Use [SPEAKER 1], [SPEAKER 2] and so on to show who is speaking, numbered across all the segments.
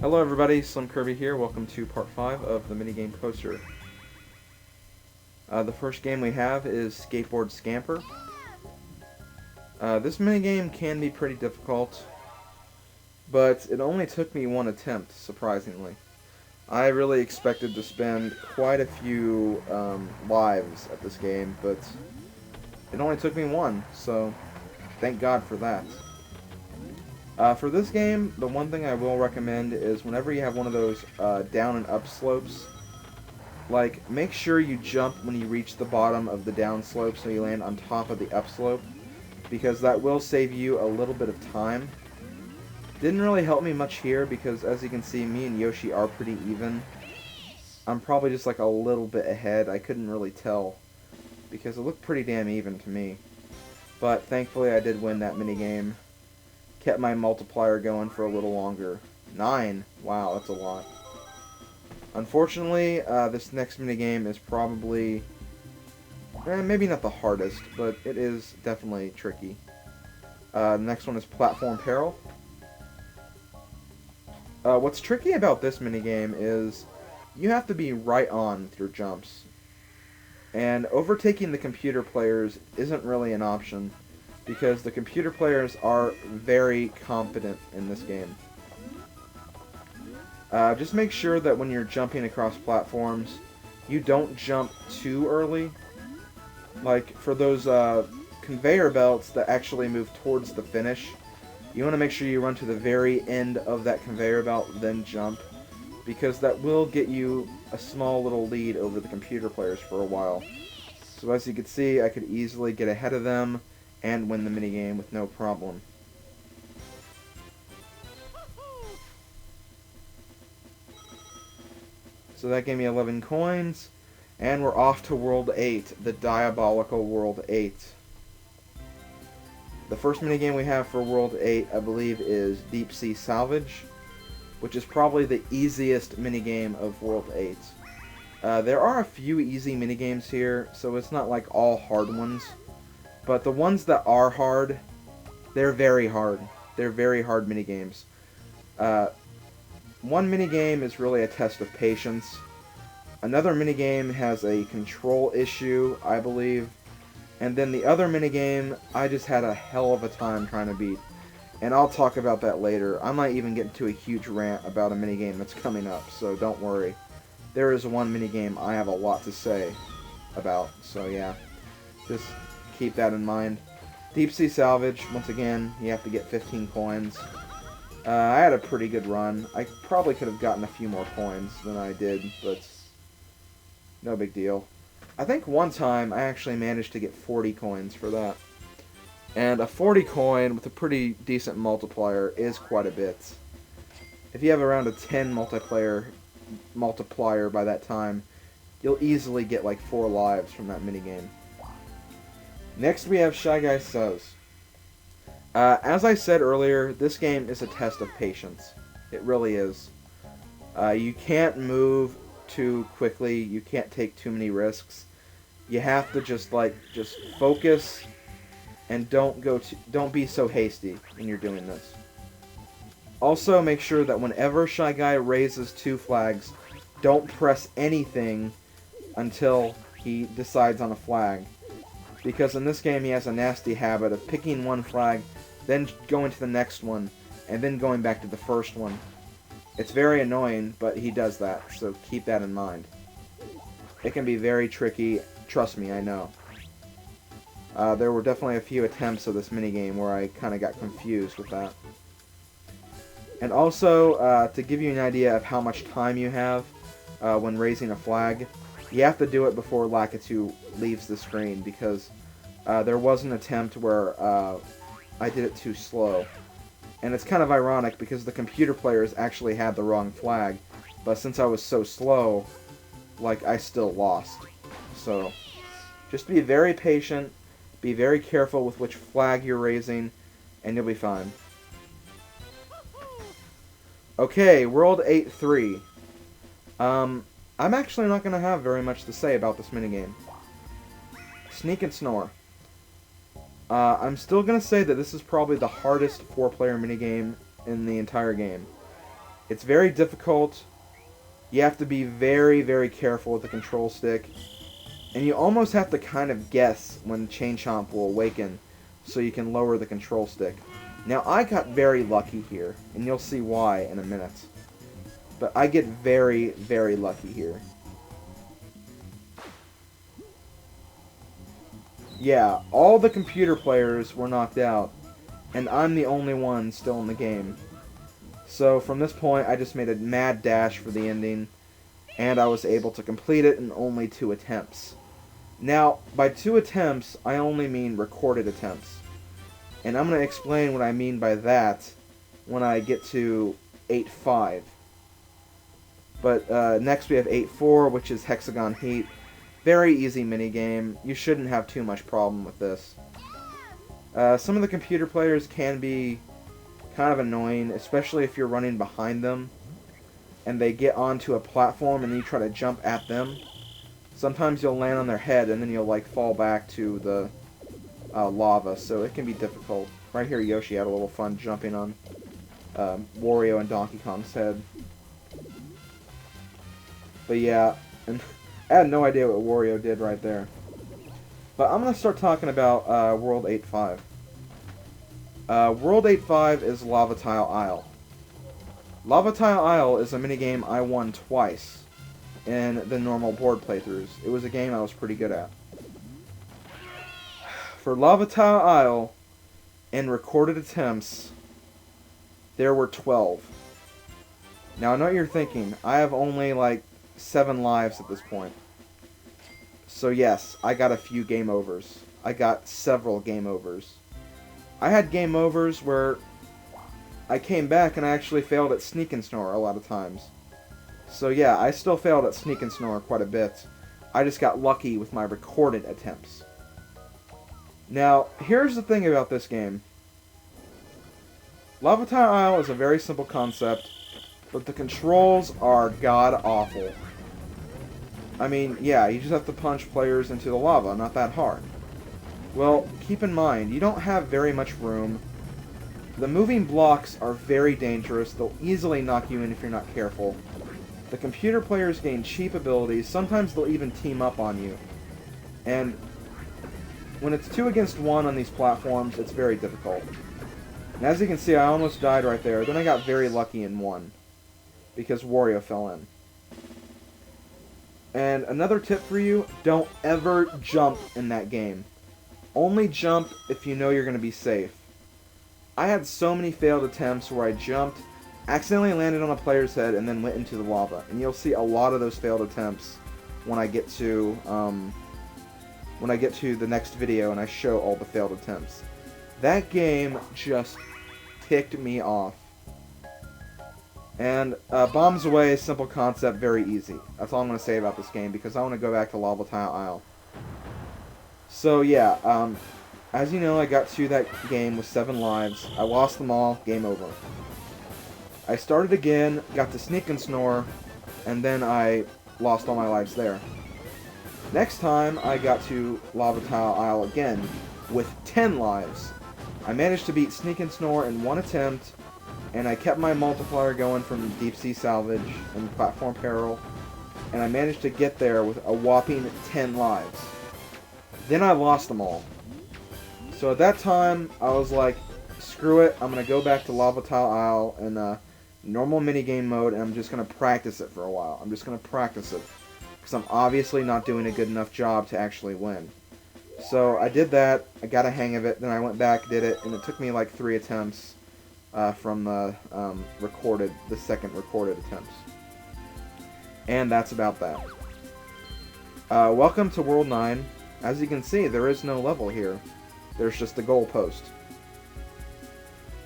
[SPEAKER 1] Hello everybody, SlimKirby here. Welcome to part 5 of the minigame poster. The first game we have is Skateboard Scamper. This minigame can be pretty difficult, but it only took me one attempt, surprisingly. I really expected to spend quite a few lives at this game, but it only took me one, so thank God for that. For this game, the one thing I will recommend is whenever you have one of those down and up slopes, like, make sure you jump when you reach the bottom of the down slope so you land on top of the up slope, because that will save you a little bit of time. Didn't really help me much here because, as you can see, me and Yoshi are pretty even. I'm probably just like a little bit ahead. I couldn't really tell because it looked pretty damn even to me. But thankfully I did win that minigame. Kept my multiplier going for a little longer. 9. Wow, that's a lot. Unfortunately, this next minigame is probably, maybe not the hardest, but it is definitely tricky. The next one is Platform Peril. What's tricky about this minigame is you have to be right on with your jumps. And overtaking the computer players isn't really an option, because the computer players are very competent in this game. Just make sure that when you're jumping across platforms, you don't jump too early. Like, for those conveyor belts that actually move towards the finish, you want to make sure you run to the very end of that conveyor belt, then jump, because that will get you a small little lead over the computer players for a while. So as you can see, I could easily get ahead of them and win the minigame with no problem. So that gave me 11 coins, and we're off to World 8, the diabolical World 8. The first minigame we have for World 8, I believe, is Sea Salvage, which is probably the easiest minigame of World 8. There are a few easy minigames here, so it's not like all hard ones. But the ones that are hard, they're very hard. They're very hard minigames. One minigame is really a test of patience. Another minigame has a control issue, I believe. And then the other minigame, I just had a hell of a time trying to beat. And I'll talk about that later. I might even get into a huge rant about a minigame that's coming up, so don't worry. There is one minigame I have a lot to say about, so yeah. Just keep that in mind. Sea Salvage, once again, you have to get 15 coins. I had a pretty good run. I probably could have gotten a few more coins than I did, but no big deal. I think one time I actually managed to get 40 coins for that. And a 40 coin with a pretty decent multiplier is quite a bit. If you have around a 10 multiplier by that time, you'll easily get like 4 lives from that minigame. Next we have Shy Guy Says. As I said earlier, this game is a test of patience. It really is. You can't move too quickly. You can't take too many risks. You have to just focus and don't be so hasty when you're doing this. Also, make sure that whenever Shy Guy raises 2 flags, don't press anything until he decides on a flag. Because in this game he has a nasty habit of picking one flag, then going to the next one, and then going back to the first one. It's very annoying, but he does that, so keep that in mind. It can be very tricky, trust me, I know. There were definitely a few attempts of this minigame where I kind of got confused with that. And also, to give you an idea of how much time you have when raising a flag, you have to do it before Lakitu leaves the screen, because there was an attempt where I did it too slow. And it's kind of ironic because the computer players actually had the wrong flag, but since I was so slow, like, I still lost. So, just be very patient, be very careful with which flag you're raising, and you'll be fine. Okay, World 8-3. I'm actually not going to have very much to say about this minigame. Sneak and Snore. I'm still going to say that this is probably the hardest 4-player minigame in the entire game. It's very difficult. You have to be very, very careful with the control stick. And you almost have to kind of guess when Chain Chomp will awaken so you can lower the control stick. Now, I got very lucky here, and you'll see why in a minute. But I get very, very lucky here. Yeah, all the computer players were knocked out, and I'm the only one still in the game. So from this point, I just made a mad dash for the ending, and I was able to complete it in only 2 attempts. Now, by 2 attempts, I only mean recorded attempts. And I'm going to explain what I mean by that when I get to 8.5. But next we have 8.4, which is Hexagon Heat. Very easy minigame. You shouldn't have too much problem with this. Some of the computer players can be kind of annoying, especially if you're running behind them and they get onto a platform and you try to jump at them. Sometimes you'll land on their head and then you'll like fall back to the lava, so it can be difficult. Right here Yoshi had a little fun jumping on Wario and Donkey Kong's head. But yeah, and I had no idea what Wario did right there. But I'm going to start talking about World 8.5. World 8.5 is Lava Tile Isle. Lava Tile Isle is a minigame I won twice in the normal board playthroughs. It was a game I was pretty good at. For Lava Tile Isle, in recorded attempts, there were 12. Now I know what you're thinking. I have only like 7 lives at this point. So yes, I got a few game overs. I got several game overs. I had game overs where I came back and I actually failed at Sneak and Snore a lot of times. So yeah, I still failed at Sneak and Snore quite a bit. I just got lucky with my recorded attempts. Now, here's the thing about this game. Lava Tile Isle is a very simple concept, but the controls are god-awful. I mean, yeah, you just have to punch players into the lava, not that hard. Well, keep in mind, you don't have very much room. The moving blocks are very dangerous. They'll easily knock you in if you're not careful. The computer players gain cheap abilities. Sometimes they'll even team up on you. And when it's 2 against 1 on these platforms, it's very difficult. And as you can see, I almost died right there. Then I got very lucky and won, because Wario fell in. And another tip for you, don't ever jump in that game. Only jump if you know you're going to be safe. I had so many failed attempts where I jumped, accidentally landed on a player's head, and then went into the lava. And you'll see a lot of those failed attempts when I get to the next video and I show all the failed attempts. That game just ticked me off. And Bombs Away, simple concept, very easy. That's all I'm going to say about this game, because I want to go back to Lava Tile Isle. So yeah, as you know, I got to that game with 7 lives. I lost them all, game over. I started again, got to Sneak and Snore, and then I lost all my lives there. Next time, I got to Lava Tile Isle again, with 10 lives. I managed to beat Sneak and Snore in 1 attempt, and I kept my multiplier going from Deep Sea Salvage and Platform Peril, and I managed to get there with a whopping 10 lives. Then I lost them all. So at that time, I was like, screw it, I'm going to go back to Lava Tile Isle in normal minigame mode, and I'm just going to practice it for a while. I'm just going to practice it, because I'm obviously not doing a good enough job to actually win. So I did that, I got a hang of it, then I went back, did it, and it took me like 3 attempts from the second recorded attempts. And that's about that. Welcome to World 9. As you can see, there is no level here. There's just a goalpost.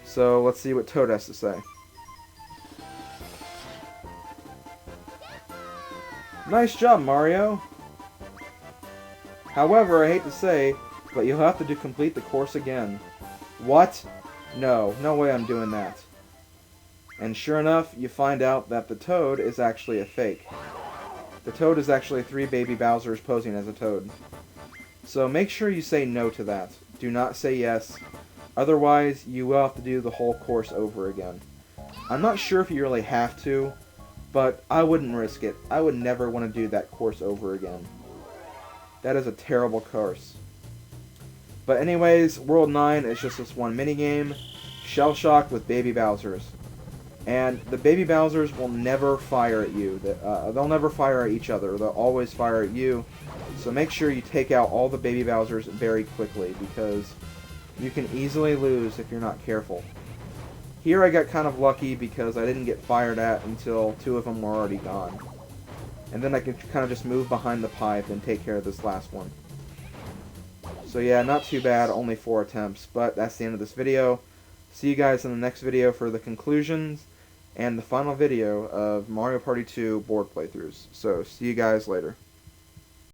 [SPEAKER 1] So let's see what Toad has to say. Nice job, Mario! However, I hate to say, but you'll have to complete the course again. What? No way I'm doing that. And sure enough, you find out that the Toad is actually a fake. The Toad is actually 3 baby Bowsers posing as a Toad. So make sure you say no to that. Do not say yes. Otherwise, you will have to do the whole course over again. I'm not sure if you really have to, but I wouldn't risk it. I would never want to do that course over again. That is a terrible course. But anyways, World 9 is just this one minigame, Shell Shock with Baby Bowsers. And the Baby Bowsers will never fire at you. They'll never fire at each other. They'll always fire at you. So make sure you take out all the Baby Bowsers very quickly, because you can easily lose if you're not careful. Here I got kind of lucky because I didn't get fired at until 2 of them were already gone. And then I could kind of just move behind the pipe and take care of this last one. So yeah, not too bad, only 4 attempts, but that's the end of this video. See you guys in the next video for the conclusions and the final video of Mario Party 2 board playthroughs. So see you guys later.